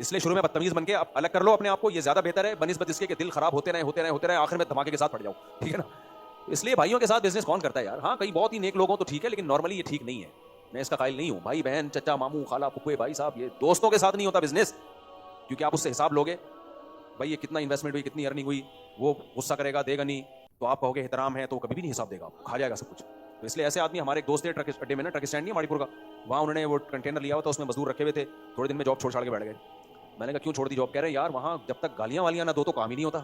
इसलिए शुरू में बदतमीज बन के आप अलग कर लो अपने आप को, ये ज्यादा बेहतर है बनिस्बत इसके कि दिल खराब होते रहे, आखिर में धमाके के साथ पड़ जाओ, ठीक है ना। इसलिए भाइयों के साथ बिजनेस कौन करता है यार? हाँ, कई बहुत ही नेक लोग हो तो ठीक है, लेकिन नॉर्मली ये ठीक नहीं है। मैं इसका कायल नहीं हूँ। भाई बहन, चचा, मामू, खाला, फुफे, भाई साहब, ये दोस्तों के साथ नहीं होता बिजनेस, क्योंकि आप उससे हिसाब लोगे, भाई ये कितना इन्वेस्टमेंट हुई, कितनी अर्निंग हुई, वो गुस्सा करेगा, देगा नहीं, तो आप कहोगे एहतराम है, तो कभी भी नहीं हिसाब देगा, खा जाएगा सब कुछ। तो इसलिए ऐसे आदमी, हमारे एक दोस्त थे ट्रक अड्डे में ना, ट्रक स्टैंड नहीं माड़ीपुर का, वहाँ उन्होंने वो कंटेनर लिया हुआ था, उसमें मजदूर रखे हुए थे, थोड़े दिन में जॉब छोड़ छाड़ के बैठ गए। मैंने कहा क्यों छोड़ दी जॉब? कह रहे यार वहाँ जब तक गालियाँ वालियाँ ना दो तो काम ही नहीं होता।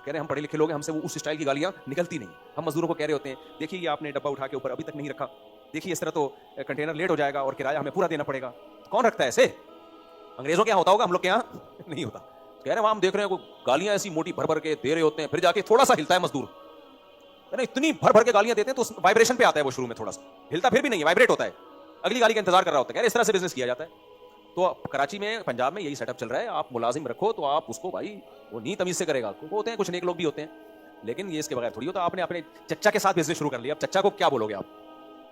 कह रहे हम पढ़े लिखे लोग हैं, हमसे वो उस स्टाइल की गालियाँ निकलती नहीं। हम मजदूरों को कह रहे होते हैं देखिए ये आपने डब्बा उठा के ऊपर अभी तक नहीं रखा, देखिए इस तरह तो कंटेनर लेट हो जाएगा और किराया हमें पूरा देना पड़ेगा। कौन रखता है ऐसे? अंग्रेजों के यहाँ होता होगा, हम लोग के यहाँ नहीं होता। कह रहे हैं हम देख रहे हैं गालियाँ ऐसी मोटी भर भर के दे रहे होते हैं, फिर जाके थोड़ा सा हिलता है मजदूर, इतनी भर भर के गालियां देते हैं तो वाइब्रेशन पे आता है वो, शुरू में थोड़ा सा हिलता फिर भी नहीं है, वाइब्रेट होता है, अगली गाली का इंतजार कर रहा होता है। इस तरह से बिजनेस किया जाता है। तो कराची में, पंजाब में यही सेटअप चल रहा है। आप मुलाजिम रखो तो आप उसको भाई वो नहीं तमीज से करेगा। होते हैं कुछ नेक लोग भी होते हैं, लेकिन ये इसके बगैर थोड़ी होता। आपने अपने चच्चा के साथ बिजनेस शुरू कर लिया, अब चच्चा को क्या बोलोगे आप?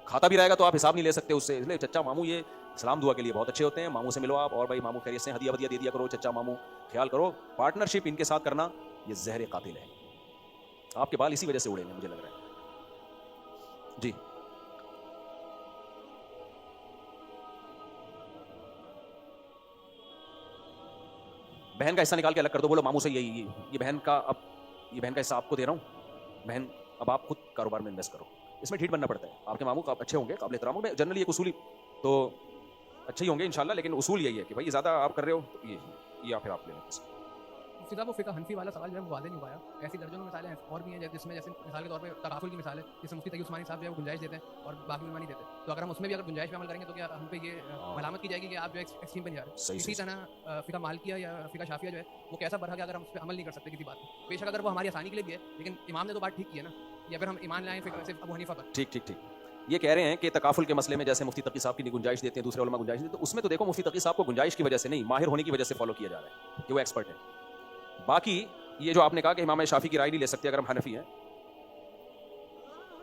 खाता भी रहेगा तो आप हिसाब नहीं ले सकते उससे। इसलिए चच्चा मामू ये सलाम दुआ के लिए बहुत अच्छे होते हैं, मामू से मिलो आप, और भाई मामू खैरियत से, हदिया दे दिया करो, चच्चा मामू ख्याल करो। पार्टनरशिप इनके साथ करना ये जहर कातिल है। आपके बाल इसी वजह से उड़ेंगे मुझे लग रहा है जी। बहन का हिस्सा निकाल के अलग कर दो, बोलो मामू से ये बहन का अब ये बहन का हिस्सा आपको दे रहा हूँ, बहन अब आप खुद कारोबार में इन्वेस्ट करो। इसमें ढीठ बनना पड़ता है। आपके मामू का अच्छे होंगे, काबिल एहतराम होंगे, जनरली एक उसूली तो अच्छे ही होंगे इंशाल्लाह, लेकिन उसूल यही है कि भाई ज़्यादा आप कर रहे हो तो ये फिर आप ले लें। सीधा वो फिका हनफी वाला सवाल जो है वो वादे नहीं पाया। ऐसी दर्जनों मिसालें हैं और भी हैं जिसमें जैसे मिसाल के तौर पे तकाफुल की मिसाल है, जिसमें मुफ्ती तकी उस्मानी साहब जो है वो गुंजाइश देते हैं और बाकी उलमा नहीं देते। तो अगर हम उसमें भी अगर गुंजाइश पे अमल करेंगे तो क्या हम पे ये मलामत की जाएगी कि आप जो एक्सट्रीम पे नहीं जा रहे। इसी तरह फिका मालिकिया या फिका शाफिया जो है वो कैसा बरहक है अगर हम उस पर अमल नहीं कर सकते किसी बात पर। बेशक अगर वो हमारी आसानी के लिए भी है, लेकिन इमाम ने तो बात ठीक की है ना, या फिर हम ईमान लाएं सिर्फ अबू हनीफा पर। ठीक। ये कह रहे हैं कि तकाफुल के मसले में जैसे मुफ्ती तकी साहब की गुंजाइश देते हैं, दूसरे उलमा गुंजाइश देते हैं, तो उसमें तो देखो मुफ्ती तकी साहब को गुंजाइश की वजह से नहीं, माहिर होने की वजह से फॉलो किया जा रहा है कि वो एक्सपर्ट है। बाकी ये जो आपने कहा कि इमाम शाफी की राय नहीं ले सकते अगर हम हनफी हैं,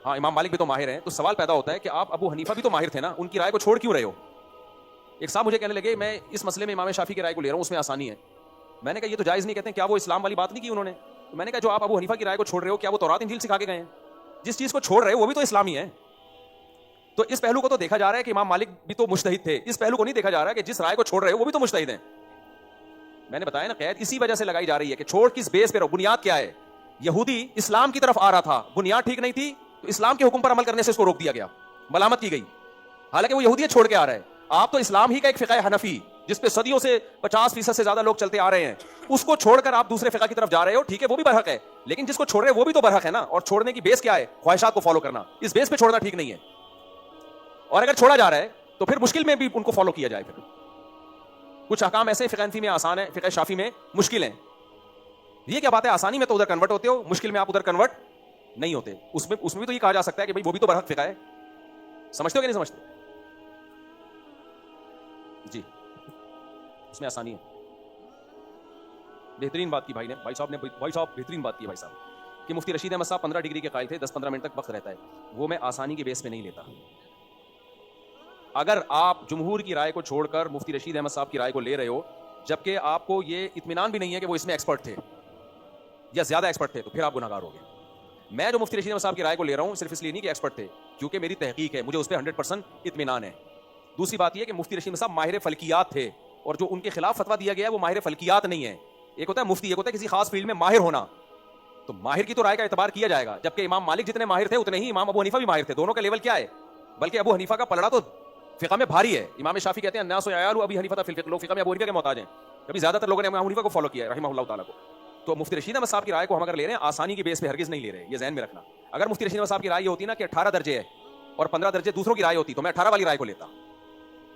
हाँ इमाम मालिक भी तो माहिर हैं, तो सवाल पैदा होता है कि आप अबू हनीफा भी तो माहिर थे ना, उनकी राय को छोड़ क्यों रहे हो? एक साहब मुझे कहने लगे मैं इस मसले में इमाम शाफी की राय को ले रहा हूँ, उसमें आसानी है। मैंने कहा ये तो जायज़ नहीं, कहते हैं क्या वो इस्लाम वाली बात नहीं की उन्होंने? तो मैंने कहा जो आप अबू हनीफा की राय को छोड़ रहे हो, क्या वो तौरात इंजील सिखा के गए हैं? जिस चीज़ को छोड़ रहे हो वो भी तो इस्लामी है। तो इस पहलू को तो देखा जा रहा है कि इमाम मालिक भी तो मुज्तहिद थे, इस पहलू को नहीं देखा जा रहा है कि जिस राय को छोड़ रहे हो वो भी तो मुज्तहिद हैं। मैंने बताया ना, कैद इसी वजह से लगाई जा रही है कि छोड़ किस बेस पे रहो, बुनियाद क्या है? यहूदी इस्लाम की तरफ आ रहा था, बुनियाद ठीक नहीं थी, तो इस्लाम के हुक्म पर अमल करने से उसको रोक दिया गया, मलामत की गई, हालांकि वो यहूदियत छोड़ के आ रहा है। आप तो इस्लाम ही का एक फिक़ह हनफी जिसपे सदियों से 50% से ज्यादा लोग चलते आ रहे हैं, उसको छोड़कर आप दूसरे फिक़ह की तरफ जा रहे हो। ठीक है, वो भी बरहक है, लेकिन जिसको छोड़ रहे हो वो भी तो बरहक है ना। और छोड़ने की बेस क्या है? ख्वाहिशात को फॉलो करना। इस बेस पे छोड़ना ठीक नहीं है, और अगर छोड़ा जा रहा है तो फिर मुश्किल में भी उनको फॉलो किया जाए। फिर कुछ अहकाम ऐसे फिक़ह हनफी में आसान है, फिक़ह शाफी में मुश्किल है। ये क्या बात है? आसानी में तो उधर कन्वर्ट होते हो, मुश्किल में आप उधर कन्वर्ट नहीं होते। उसमें भी तो ये कहा जा सकता है कि भाई वो भी तो बरहक फिक़ह है। समझते हो कि नहीं समझते? जी, उसमें आसानी है। बेहतरीन बात की भाई साहब बेहतरीन बात की भाई साहब कि मुफ्ती रशीद अहमद साहब 15 डिग्री के कायल थे, 10-15 मिनट तक वक्त रहता है, वो मैं आसानी के बेस पे नहीं लेता। अगर आप जमहूर की राय को छोड़कर मुफ्ती रशीद अहमद साहब की राय को ले रहे हो, जबकि आपको ये इत्मीनान भी नहीं है कि वो इसमें एक्सपर्ट थे या ज्यादा एक्सपर्ट थे, तो फिर आप गुनाहगार होगे। मैं जो मुफ्ती रशीद अहमद साहब की राय को ले रहा हूँ सिर्फ इसलिए नहीं कि एक्सपर्ट थे, क्योंकि मेरी तहकीक है, मुझे उस पर 100% इत्मीनान है। दूसरी बात यह कि मुफ्ती रशीद साहब माहिर फल्कियात थे, और जो उनके खिलाफ फतवा दिया गया है वो माहिर फल्कियात नहीं है। एक होता है मुफ्ती, एक होता है किसी खास फील्ड में माहिर होना। तो माहिर की तो राय का एतबार किया जाएगा, जबकि इमाम मालिक जितने माहिर थे उतने ही इमाम अबू हनीफा भी माहिर थे। दोनों का लेवल क्या है? बल्कि अबू हनीफा का पलड़ा तो फिक़ह में भारी है। इमाम शाफी कहते हैं अन्नासु यालू अबी हनीफा फिल फिक़ह, लोग फिक़ह में अबू हनीफा के मोहताज हैं। कभी ज्यादातर लोगों ने इमाम हनीफा को फॉलो किया है रहमहुल्लाह ताला को। तो मुफ्ती रशीद अहमद साहब की राय को हम अगर ले रहे हैं आसानी की बेस पे हरगिज नहीं ले रहे, ये ज़हन में रखना। अगर मुफ्ती रशीद अहमद साहब की राय ये होती ना कि 18 दर्जे है और 15 दर्जे दूसरों की राय होती, तो मैं 18 वाली राय को लेता।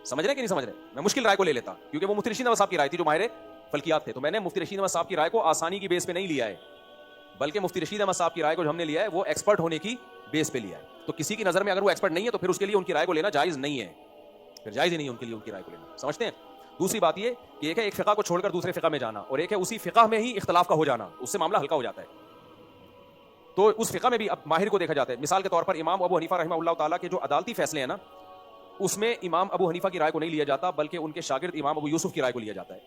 समझ रहे कि नहीं समझ रहे? मैं मुश्किल राय को ले लेता, क्योंकि वो मुफ्ती रशीद अहमद साहब की राय थी जो माहिर फल्कियात थे। तो मैंने मुफ्ती रशीद अहमद साहब की राय को आसानी की बेस पे नहीं लिया है, बल्कि मुफ्ती रशीद अहमद साहब की राय को जो हमने लिया है वो एक्सपर्ट होने की बेस पे लिया है। तो किसी की नजर में अगर वो एक्सपर्ट नहीं है तो फिर उसके लिए उनकी राय को लेना जायज नहीं है, फिर जायज ही नहीं है उनके लिए उनकी राय को लेना। समझते हैं? दूसरी बात ये कि एक है एक फिक़ा को छोड़कर दूसरे फिक़ा में जाना, और एक है उसी फिक़ा में ही इख्तलाफ का हो जाना, उससे मामला हल्का हो जाता है। तो उस फिक़ा में भी अब माहिर को देखा जाता है। मिसाल के तौर पर इमाम अबू हनीफा रहमहुल्लाह ताला के जो अदालती फैसले हैं ना, उसमें इमाम अबू हनीफा की राय को नहीं लिया जाता, बल्कि उनके शागिर्द इमाम अबू यूसुफ की राय को लिया जाता है।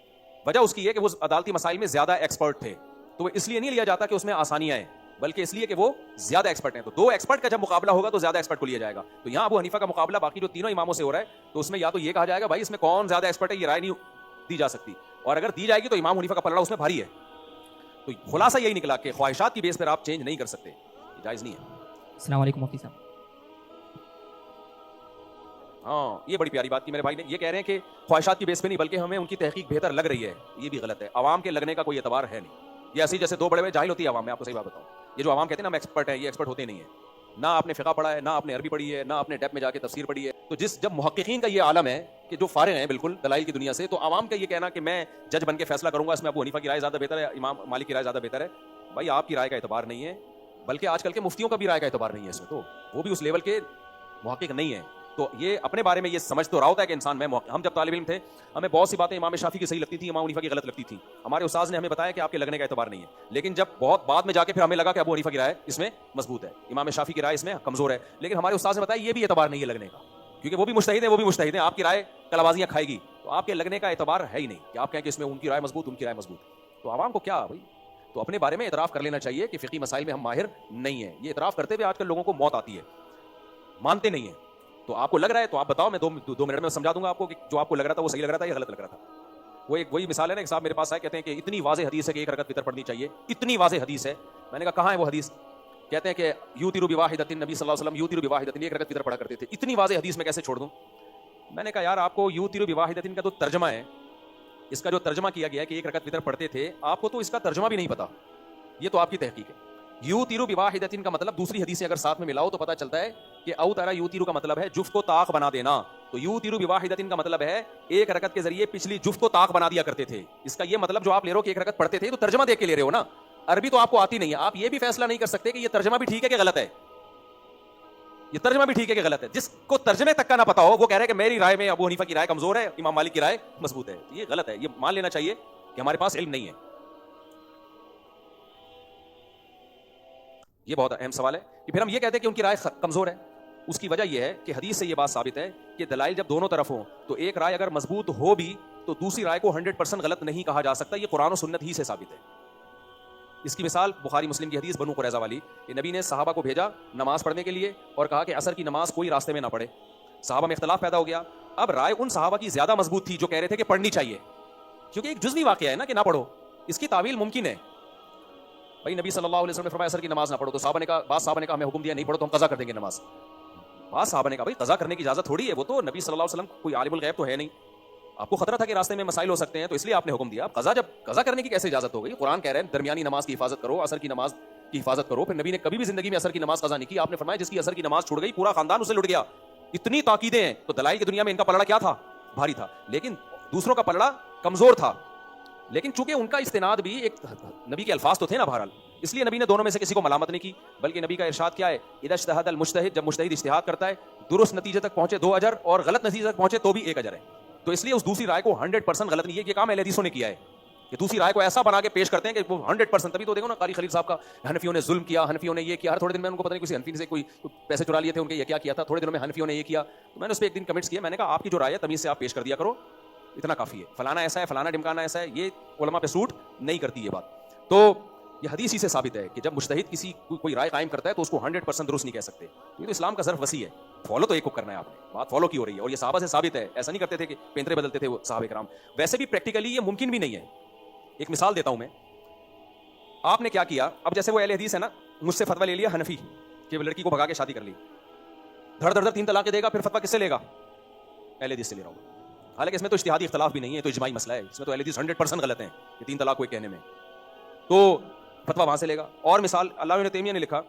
वजह उसकी है कि वो अदालती मसाइल में ज्यादा एक्सपर्ट थे, तो इसलिए नहीं लिया जाता कि उसमें आसानियां हैं, बल्कि इसलिए कि वो ज्यादा एक्सपर्ट हैं। तो दो एक्सपर्ट का जब मुकाबला होगा तो ज्यादा एक्सपर्ट को लिया जाएगा। तो यहाँ अबू हनीफा का मुकाबला बाकी जो तीनों इमामों से हो रहा है, तो उसमें या तो ये कहा जाएगा भाई इसमें कौन ज्यादा एक्सपर्ट है, ये राय नहीं दी जा सकती, और अगर दी जाएगी तो इमाम हनीफा का पलड़ा उसमें भारी है। तो खुलासा यही निकला कि ख्वाहिशात की बेस पर आप चेंज नहीं कर सकते, जायज नहीं है। अस्सलाम वालेकुम मुफ्ती साहब। हाँ, ये बड़ी प्यारी बात की मेरे भाई ने। ये कह रहे हैं कि ख्वाहिशात की बेस पे नहीं, बल्कि हमें उनकी तहकीक बेहतर लग रही है। ये भी गलत है, आवाम के लगने का कोई एतबार है नहीं। ये ऐसी जैसे दो बड़े बड़े जाहिल होती है आवाम में। आपको सही बात बताऊं, ये जो आवाम कहते हैं ना हम एक्सपर्ट है, ये एक्सपर्ट होते नहीं है। ना आपने फ़िक़ा पढ़ा है, ना आपने अरबी पढ़ी है, ना आपने डेप में जाके तफसीर पढ़ी है। तो जब मुहक्किकीन का ये आलम है कि जो फारिग हैं बिल्कुल दलाइल की दुनिया से, तो आवाम का ये कहना कि मैं जज बन के फैसला करूंगा इसमें अबू हनीफा की राय ज़्यादा बेहतर है, इमाम मालिक की राय ज़्यादा बेहतर है, भाई आपकी राय का एतबार नहीं है, बल्कि आजकल के मुफ्तियों का भी राय का एतबार नहीं है इसमें। तो वो भी उस लेवल के मुहक्किक नहीं है। तो ये अपने बारे में ये समझ तो रहा होता है कि इंसान हम जब तालिब इल्म थे हमें बहुत सी बातें इमाम शाफी की सही लगती थी, इमाम हनीफा की गलत लगती थी। हमारे उस्ताद ने हमें बताया कि आपके लगने का एतबार नहीं है, लेकिन जब बहुत बाद में जाके फिर हमें लगा कि अबू हनीफा की राय इसमें मजबूत है, इमाम शाफी की राय इसमें कमजोर है, लेकिन हमारे उस्ताद ने बताया ये भी एतबार नहीं है लगने का, क्योंकि वो भी मुज्तहिद है, वो भी मुज्तहिद है। आपकी राय कलाबाजियां खाएगी, तो आपके लगने का एतबार है ही नहीं कि आप कहें कि इसमें उनकी राय मजबूत, उनकी राय मजबूत। तो आवाम को क्या भाई, तो अपने बारे में इतराफ़ कर लेना चाहिए कि फ़िक़ी मसाइल में हम माहिर नहीं है। ये इतराफ़ करते हुए आजकल लोगों को मौत आती है, मानते नहीं है। तो आपको लग रहा है तो आप बताओ, मैं दो मिनट में समझा दूंगा आपको कि जो आपको लग रहा था वो सही लग रहा था या गलत लग रहा था। वही मिसाल है ना, एक साहब मेरे पास आए, कहते हैं कि इतनी वाज़ेह हदीस है कि एक रकअत वितर पढ़नी चाहिए, इतनी वाज़ेह हदीस है मैंने कहा कहाँ है वो हदीस? कहते हैं कि यूतिरु बिवाहिदतिन, नबी सल्लल्लाहु अलैहि वसल्लम यूतिरु बिवाहिदतिन, एक रकअत वितर पढ़ा करते थे। इतनी वाज़ेह हदीस में कैसे छोड़ दूं? मैंने कहा यार आपको यूतिरु बिवाहिदतिन का तो तर्जमा है, इसका जो तर्जमा किया गया है कि एक रकअत वितर पढ़ते थे, आपको तो इसका तर्जमा भी नहीं पता। ये तो आपकी तहकीक है। यूतिरु बिवाहिदतिन का मतलब दूसरी हदीसें अगर साथ में मिलाओ तो पता चलता है कि औ तारा यूतिरु का मतलब है जुफ्त को ताक बना देना, तो यूतिरु बिवाहिदतिन का मतलब है एक रकअत के जरिए पिछली जुफ्त को ताक बना दिया करते थे। इसका ये मतलब जो आप ले रहे हो कि एक रकअत पढ़ते थे, तो तर्जमा देख के ले रहे हो ना। अरबी तो आपको आती नहीं है, आप ये भी फैसला नहीं कर सकते कि ये तर्जमा भी ठीक है कि गलत है। ये तर्जमा भी ठीक है कि गलत है। जिसको तर्जमे तक का ना पता हो वो कह रहा है कि मेरी राय में अबू हनीफा की राय कमजोर है, इमाम मालिक की राय मजबूत है। ये गलत है। ये मान लेना चाहिए कि हमारे पास इल्म नहीं है। ये बहुत अहम सवाल है कि फिर हम ये कहते हैं कि उनकी राय कमजोर है। उसकी वजह यह है कि हदीस से यह बात साबित है कि दलाइल जब दोनों तरफ हो तो एक राय अगर मजबूत हो भी तो दूसरी राय को 100% गलत नहीं कहा जा सकता। ये कुरान और सुन्नत ही से साबित है। इसकी मिसाल बुखारी मुस्लिम की हदीस बनु कुरैज़ा वाली, कि नबी ने सहाबा को भेजा नमाज पढ़ने के लिए और कहा कि असर की नमाज कोई रास्ते में ना पढ़े। सहाबा में इख्तलाफ पैदा हो गया। अब राय उन सहाबा की ज्यादा मजबूत थी जो कह रहे थे कि पढ़नी चाहिए, क्योंकि एक जुज़वी वाक़या है ना कि ना पढ़ो, इसकी तावील मुमकिन है। भाई नबी सल्लल्लाहु अलैहि वसल्लम ने फरमाया असर की नमाज ना पढ़ो, तो साहबा ने कहा, बाद साहबा ने कहा हमें हुक्म दिया नहीं पढ़ो तो हम कज़ा कर देंगे नमाज। बाद साहबा ने कहा भाई कज़ा करने की इजाजत थोड़ी है, वो तो नबी सल्लल्लाहु अलैहि वसल्लम कोई आलिमुल गैब तो है नहीं, आपको खतरा था कि रास्ते में मसाइल हो सकते हैं तो इसलिए आपने हुक्म दिया। कज़ा जब कज़ा करने की कैसे इजाजत हो गई? कुरान कह रहे हैं दरमियानी नमाज की हिफाजत करो, असर की नमाज की हिफाजत करो। फिर नबी ने कभी भी जिंदगी में असर की नमाज कज़ा नहीं की। आपने फरमाया जिसकी असर की नमाज छूट गई पूरा खानदान उसे लुट गया। इतनी ताकीदें हैं, तो दलाइल की दुनिया में इनका पलड़ा क्या था? भारी था, लेकिन दूसरों का पलड़ा कमजोर था। लेकिन चूंकि उनका इस्तेनाद भी एक नबी के अल्फाज तो थे ना बहरहाल, इसलिए नबी ने दोनों में से किसी को मलामत नहीं की। बल्कि नबी का इरशाद क्या है? इदा इज्तहदल मुज्तहिद, जब मुज्तहिद इज्तिहाद करता है दुरुस्त नतीजे तक पहुंचे 2 अजर और गलत नतीजे तक पहुंचे तो भी 1 अजर है। तो इसलिए उस दूसरी राय को 100% गलत नहीं है। ये काम अहले हदीसों ने किया है कि दूसरी राय को ऐसा बना के पेश करते हैं कि वो 100%। तभी तो देखो ना कारी खलील साहब का, हनफियों ने जुल्म किया, हनफियों ने ये किया। हर थोड़े दिन में उनको पता नहीं किसी हनफी से कोई पैसे चुरा लिए थे उनके, ये क्या किया था, थोड़े दिनों में हनफियों ने ये किया। तो मैंने उस पर एक दिन कमेंट्स किया, मैंने कहा आपकी जो राय है तमीज से आप पेश कर दिया करो, इतना काफी है। फलाना ऐसा है, फलाना ढिमकाना ऐसा है, ये उलमा पे सूट नहीं करती ये बात। तो ये हदीस ही से साबित है कि जब मुज्तहिद किसी कोई राय कायम करता है तो उसको 100% दुरुस्त नहीं कह सकते। तो ये तो इस्लाम का ज़र्फ वसी है। फॉलो तो एक को करना है, आपने बात फॉलो की हो रही है और ये सहाबा से साबित है। ऐसा नहीं करते थे कि पेंतरे बदलते थे वो सहाबे कराम। वैसे भी प्रैक्टिकली ये मुमकिन भी नहीं है। एक मिसाल देता हूं मैं, आपने क्या किया, अब जैसे वो अहले हदीस है ना, मुझसे फतवा ले लिया हनफी कि लड़की को भगा के शादी कर ली, धड़ धड़ 3 तलाक़ें देगा, फिर फतवा किससे लेगा? अहले हदीस से ले रहा हूं। हालांकि इसमें तो इज्तिहादी इख्तिलाफ भी नहीं है, तो इजमाई मसला है। इसमें तो अहले हदीस 100% गलत है कि 3 तलाक कोई कहने में, तो फतवा वहां से लेगा। और मिसाल अल्लामा इब्न तैमिया ने लिखा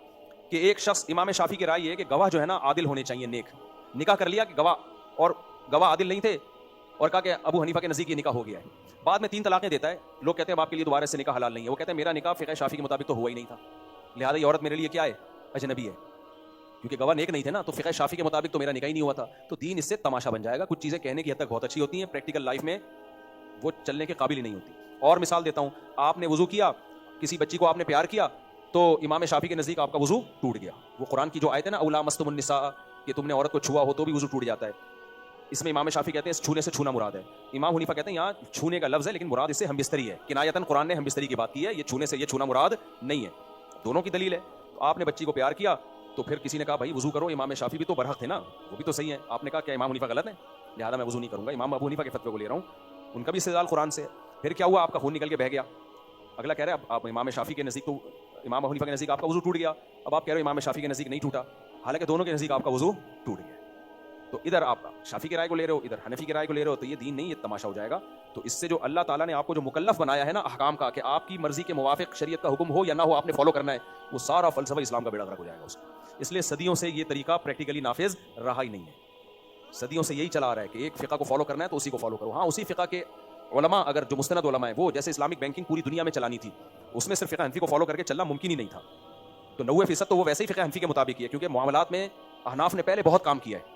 कि एक शख्स, इमाम शाफी की राय ये है कि गवाह जो है ना आदिल होने चाहिए, नेक। निकाह कर लिया कि गवाह, और गवाह आदिल नहीं थे और कहा कि अबू हनीफा के नज़दीक ये निकाह हो गया है। बाद में 3 तलाक़ें देता है। लोग कहते हैं आपके लिए दोबारा से निकाह हलाल नहीं है। वो कहते हैं मेरा निकाह फ़िक़ह शाफी के मुताबिक तो हुआ ही नहीं था, लिहाजा ये औरत मेरे लिए क्या है? अजनबी है, क्योंकि गवाह नेक नहीं थे ना, तो फ़िक़ह शाफी के मुताबिक तो मेरा निकाह ही नहीं हुआ था। तो दीन इससे तमाशा बन जाएगा। कुछ चीज़ें कहने की हद तक बहुत अच्छी होती हैं, प्रैक्टिकल लाइफ में वो चलने के काबिल ही नहीं होती। और मिसाल देता हूँ, आपने वज़ू किया, किसी बच्ची को आपने प्यार किया, तो इमाम शाफी के नज़दीक आपका वज़ू टूट गया। वो कुरान की जो आयत है ना, औला मस्तुमुन निसा, कि तुमने औरत को छुआ हो तो भी वज़ू टूट जाता है, इसमें इमाम शाफी कहते हैं छूने से छूना मुराद है। इमाम हुनीफा कहते हैं यहाँ छूने का लफ्ज़ है लेकिन मुराद इससे हमबिस्तरी है। किनायतन कुरान ने हमबिस्तरी की बात की है, ये छूने से ये छूना मुराद नहीं है। दोनों की दलील है। तो आपने बच्ची को प्यार किया तो फिर किसी ने कहा भाई वज़ू करो, इमाम शाफी भी तो बरहक थे ना, वो भी तो सही है। आपने कहा क्या इमाम हुनीफा गलत है, लिहाजा मैं वज़ू नहीं करूँगा, इमाम अबू हनीफा के फतवे को ले रहा हूँ, उनका भी इस्तेदलाल कुरान से। फिर क्या हुआ? आपका खून निकल के बह गया। अगला कह रहे हैं आप इमाम शाफी के नज़दीक, तो इमाम अबू हनीफा के नज़दीक आपका वज़ू टूट गया। अब आप कह रहे हो इमाम शाफी के नज़दीक नहीं टूटा, हालांकि दोनों के नज़दीक आपका वज़ू टूट गया। तो इधर आप शाफी की राय को ले रहे हो, इधर हनफी की राय को ले रहे हो, तो ये दीन नहीं, ये तमाशा हो जाएगा। तो इससे जो अल्लाह ताला ने आपको जो मुकल्लफ बनाया है ना अहकाम का, कि आपकी मर्जी के मुवाफिक शरीयत का हुक्म हो या ना हो आपने फॉलो करना है, वो सारा फलसफा इस्लाम का बेड़ा गर्क हो जाएगा उसका। इसलिए सदियों से ये तरीका प्रैक्टिकली नाफिज रहा ही नहीं है। सदियों से यही चला आ रहा है कि एक फ़िक़ा को फॉलो करना है तो उसी को फॉलो करो। हाँ, उसी फ़िक़ा के उलमा, अगर जो मुस्तनद उलमा है, वो जैसे इस्लामिक बैंकिंग पूरी दुनिया में चलानी थी, उसमें सिर्फ फ़िक़ा हनफी को फॉलो करके चलना मुमकिन ही नहीं था। तो 90% तो वो वैसे ही फ़िक़ा हनफी के मुताबिक है, क्योंकि मामलात में अहनाफ ने पहले बहुत काम किया है।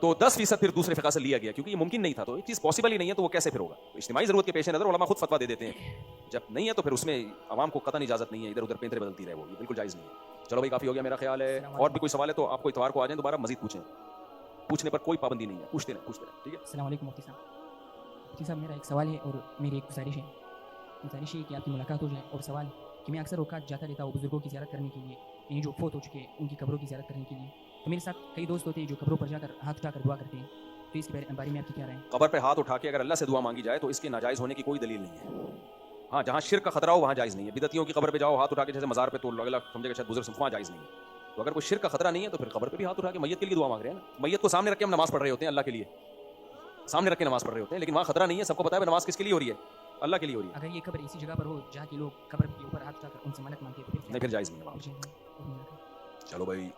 तो 10% फिर दूसरे फ़िक़ा से लिया गया, क्योंकि ये मुमकिन नहीं था। तो एक चीज़ पॉसिबल ही नहीं है तो वो कैसे फिर होगा? तो इज्तिमाई ज़रूरत के पेश नज़र उलमा खुद फतवा दे देते हैं। जब नहीं है तो फिर उसमें आवाम को कतई इजाज़त नहीं है इधर उधर पेंतरे बदलती रहे, वो ये बिल्कुल जायज़ नहीं है। चलो भाई, काफ़ी हो गया मेरा ख्याल है। और भी कोई सवाल है तो आपको इतवार को आ जाएं, दोबारा मज़ीद पूछें, पूछने पर कोई पाबंदी नहीं है, पूछते रहें, ठीक है? अस्सलाम वालेकुम मुफ्ती साहब। मुफ्ती साहब, मेरा एक सवाल है और मेरी एक गुजारिश है। गुजारिश है कि आपकी मुलाकात हो जाए, और सवाल कि मैं अक्सर औकात जाता रहता हूँ बुज़ुर्गों की ज़ियारत करने के लिए, यानी जो फोत हो चुके हैं उनकी कब्रों की ज़ियारत करने के लिए। तो मेरे साथ कई दोस्त होते हैं जो कब्रों पर जाकर हाथ उठाकर दुआ करते हैं। तो इसके बारे में आपकी क्या राय है? कब्र पे हाथ उठा के अगर अल्लाह से दुआ मांगी जाए तो इसके नाजायज़ होने की कोई दलील नहीं है। हाँ, जहाँ शिर्क का खतरा हो वहाँ जायज़ नहीं है। बिदतियों की कब्र पे जाओ, हाथ उठा के जैसे मज़ार पे तो अगला समझेगा शायद बुजुर्ग वहाँ जायज़ नहीं है। तो अगर कोई शिर्क का खतरा नहीं है तो फिर कब्र पे भी हाथ उठा के मैयत के लिए दुआ मांग रहे हैं ना। मैयत को सामने रख के हम नमाज़ पढ़ रहे होते हैं अल्लाह के लिए, सामने रख के नमाज़ पढ़ रहे होते हैं, लेकिन वहाँ खतरा नहीं है। सबको पता है नमाज़ किसके लिए हो रही है, अल्लाह के लिए हो रही है। अगर ये कब्र ऐसी जगह पर हो जहाँ के लोग कब्र के ऊपर हाथ उठाकर उनसे मन्नत मांगते हैं तो फिर नहीं, फिर जायज़ नहीं है वहाँ। क्या? चलो भाई।